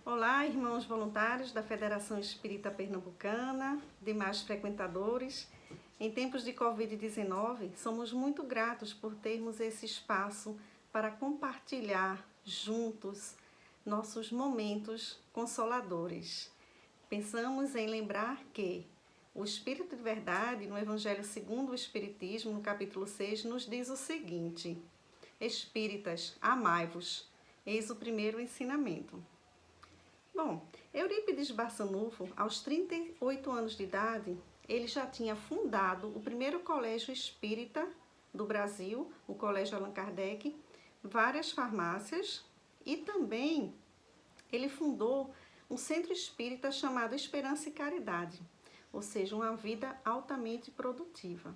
Olá, irmãos voluntários da Federação Espírita Pernambucana, demais frequentadores. Em tempos de Covid-19, somos muito gratos por termos esse espaço para compartilhar juntos nossos momentos consoladores. Pensamos em lembrar que o Espírito de Verdade, no Evangelho segundo o Espiritismo, no capítulo 6, nos diz o seguinte: Espíritas, amai-vos. Eis o primeiro ensinamento. Bom, Eurípides Barçanufo, aos 38 anos de idade, ele já tinha fundado o primeiro colégio espírita do Brasil, o Colégio Allan Kardec, várias farmácias e também ele fundou um centro espírita chamado Esperança e Caridade, ou seja, uma vida altamente produtiva.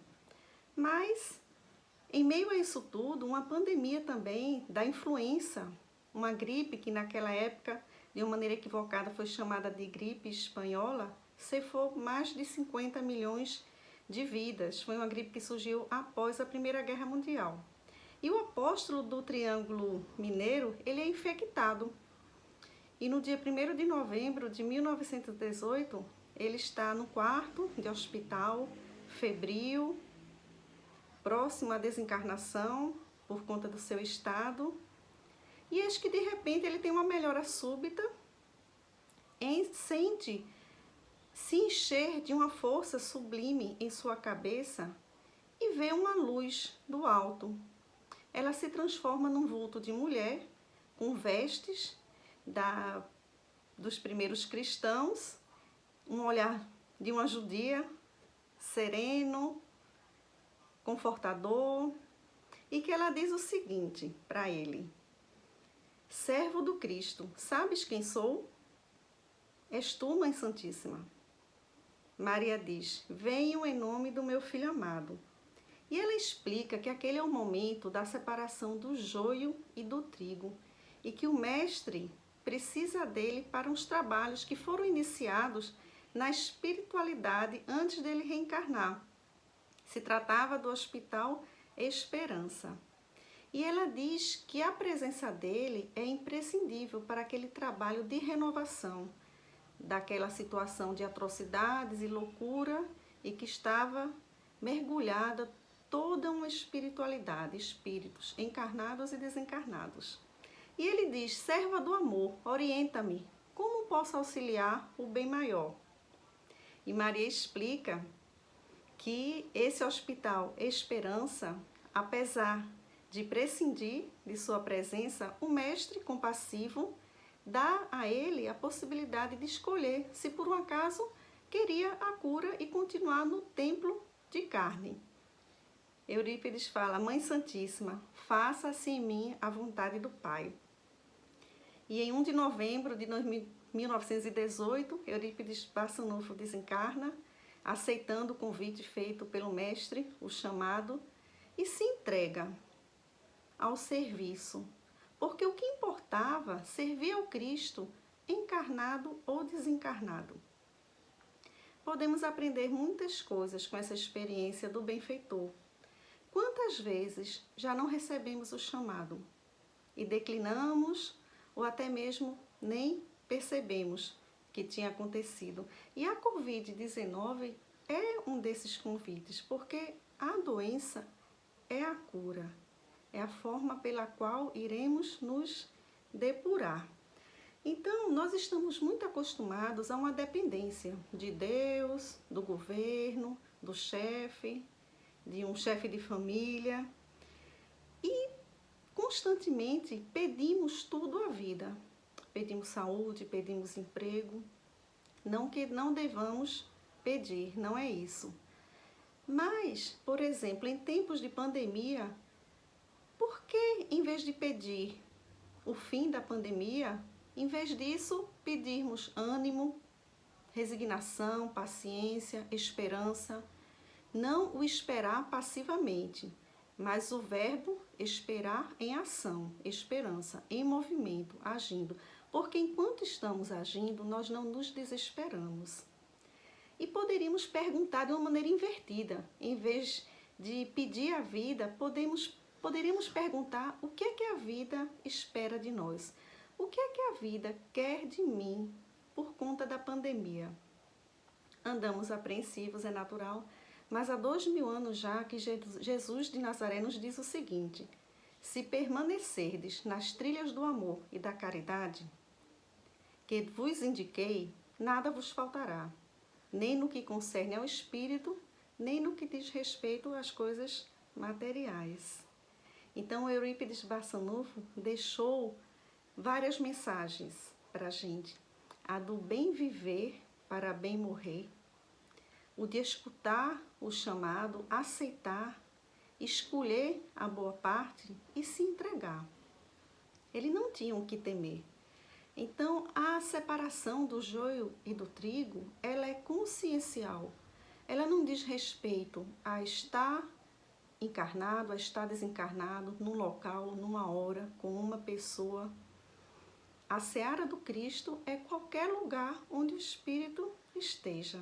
Mas, em meio a isso tudo, uma pandemia também da influenza, uma gripe que naquela época, de uma maneira equivocada, foi chamada de gripe espanhola, ceifou mais de 50 milhões de vidas. Foi uma gripe que surgiu após a Primeira Guerra Mundial. E o apóstolo do Triângulo Mineiro, ele é infectado. E no dia 1º de novembro de 1918, ele está no quarto de hospital, febril, próximo à desencarnação por conta do seu estado. E eis que de repente ele tem uma melhora súbita, sente se encher de uma força sublime em sua cabeça e vê uma luz do alto. Ela se transforma num vulto de mulher, com vestes dos primeiros cristãos, um olhar de uma judia, sereno, confortador, e que ela diz o seguinte para ele: servo do Cristo, sabes quem sou? És tu, Mãe Santíssima. Maria diz: venho em nome do meu filho amado. E ela explica que aquele é o momento da separação do joio e do trigo e que o mestre precisa dele para uns trabalhos que foram iniciados na espiritualidade antes dele reencarnar. Se tratava do Hospital Esperança. E ela diz que a presença dele é imprescindível para aquele trabalho de renovação daquela situação de atrocidades e loucura e que estava mergulhada toda uma espiritualidade, espíritos encarnados e desencarnados. E ele diz: serva do amor, orienta-me, como posso auxiliar o bem maior? E Maria explica que esse Hospital Esperança, apesar de prescindir de sua presença, o mestre compassivo dá a ele a possibilidade de escolher se por um acaso queria a cura e continuar no templo de carne. Eurípides fala: Mãe Santíssima, faça-se em mim a vontade do Pai. E em 1 de novembro de 1918, Eurípides Barçanufo desencarna, aceitando o convite feito pelo mestre, o chamado, e se entrega ao serviço, porque o que importava servir ao Cristo, encarnado ou desencarnado. Podemos aprender muitas coisas com essa experiência do benfeitor. Quantas vezes já não recebemos o chamado e declinamos ou até mesmo nem percebemos que tinha acontecido? E a Covid-19 é um desses convites, porque a doença é a cura. É a forma pela qual iremos nos depurar. Então, nós estamos muito acostumados a uma dependência de Deus, do governo, do chefe, de um chefe de família. E constantemente pedimos tudo à vida. Pedimos saúde, pedimos emprego. Não que não devamos pedir, não é isso. Mas, por exemplo, em tempos de pandemia, por que, em vez de pedir o fim da pandemia, em vez disso, pedirmos ânimo, resignação, paciência, esperança? Não o esperar passivamente, mas o verbo esperar em ação, esperança, em movimento, agindo. Porque enquanto estamos agindo, nós não nos desesperamos. E poderíamos perguntar de uma maneira invertida. Em vez de pedir a vida, poderíamos perguntar o que é que a vida espera de nós. O que é que a vida quer de mim por conta da pandemia? Andamos apreensivos, é natural, mas há 2000 anos já que Jesus de Nazaré nos diz o seguinte: se permanecerdes nas trilhas do amor e da caridade, que vos indiquei, nada vos faltará, nem no que concerne ao espírito, nem no que diz respeito às coisas materiais. Então, Eurípides Barçanufo deixou várias mensagens para a gente. A do bem viver para bem morrer, o de escutar o chamado, aceitar, escolher a boa parte e se entregar. Ele não tinha o que temer. Então, a separação do joio e do trigo, ela é consciencial. Ela não diz respeito a estar encarnado, a estar desencarnado, num local, numa hora, com uma pessoa. A seara do Cristo é qualquer lugar onde o Espírito esteja.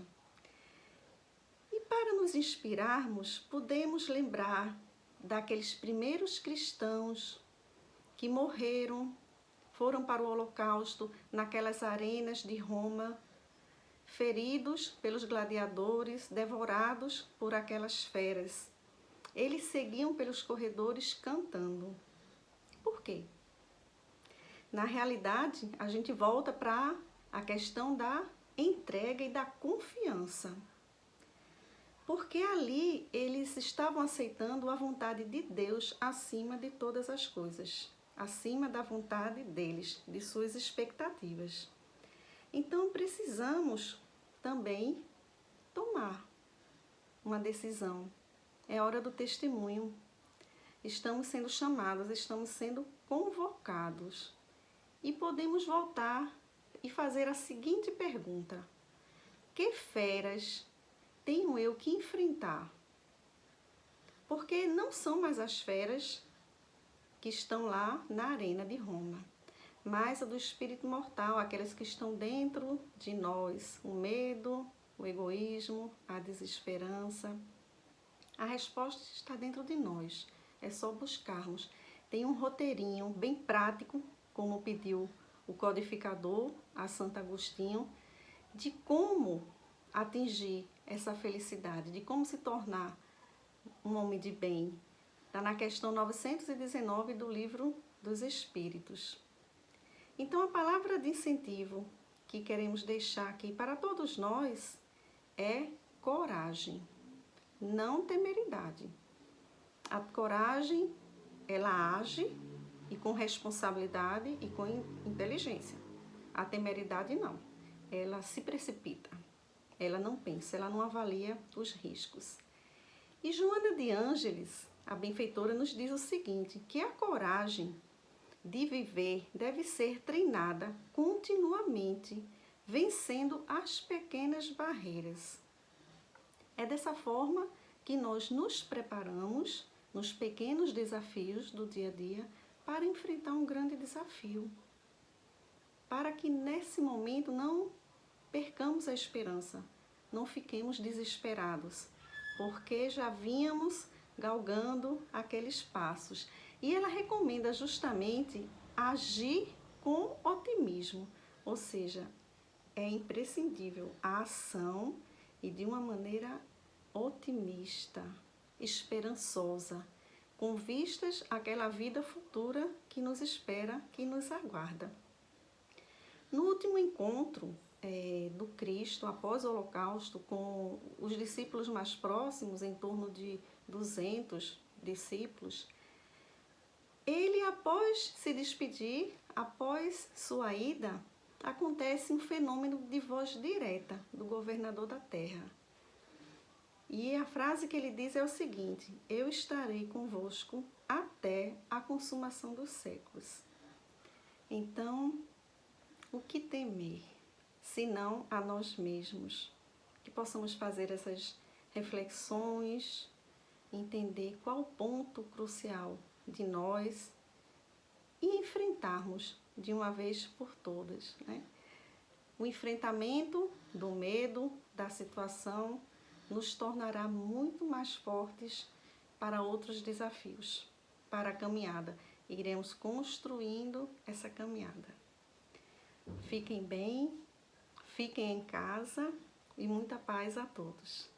E para nos inspirarmos, podemos lembrar daqueles primeiros cristãos que morreram, foram para o Holocausto, naquelas arenas de Roma, feridos pelos gladiadores, devorados por aquelas feras. Eles seguiam pelos corredores cantando. Por quê? Na realidade, a gente volta para a questão da entrega e da confiança. Porque ali eles estavam aceitando a vontade de Deus acima de todas as coisas, acima da vontade deles, de suas expectativas. Então precisamos também tomar uma decisão. É hora do testemunho. Estamos sendo chamados, estamos sendo convocados. E podemos voltar e fazer a seguinte pergunta: que feras tenho eu que enfrentar? Porque não são mais as feras que estão lá na arena de Roma, mas a do espírito mortal, aquelas que estão dentro de nós, o medo, o egoísmo, a desesperança. A resposta está dentro de nós, é só buscarmos. Tem um roteirinho bem prático, como pediu o codificador a Santo Agostinho, de como atingir essa felicidade, de como se tornar um homem de bem. Está na questão 919 do Livro dos Espíritos. Então, a palavra de incentivo que queremos deixar aqui para todos nós é coragem, não temeridade. A coragem, ela age e com responsabilidade e com inteligência. A temeridade não, ela se precipita, ela não pensa, ela não avalia os riscos. E Joana de Ângeles, a benfeitora, nos diz o seguinte, que a coragem de viver deve ser treinada continuamente, vencendo as pequenas barreiras. É dessa forma que nós nos preparamos nos pequenos desafios do dia a dia para enfrentar um grande desafio. Para que nesse momento não percamos a esperança, não fiquemos desesperados, porque já vínhamos galgando aqueles passos. E ela recomenda justamente agir com otimismo, ou seja, é imprescindível a ação e de uma maneira otimista, esperançosa, com vistas àquela vida futura que nos espera, que nos aguarda. No último encontro do Cristo, após o Holocausto, com os discípulos mais próximos, em torno de 200 discípulos, ele, após se despedir, após sua ida, acontece um fenômeno de voz direta do governador da terra. E a frase que ele diz é o seguinte: eu estarei convosco até a consumação dos séculos. Então, o que temer, senão a nós mesmos? Que possamos fazer essas reflexões, entender qual o ponto crucial de nós e enfrentarmos de uma vez por todas, né? O enfrentamento do medo, da situação, nos tornará muito mais fortes para outros desafios, para a caminhada. Iremos construindo essa caminhada. Fiquem bem, fiquem em casa e muita paz a todos.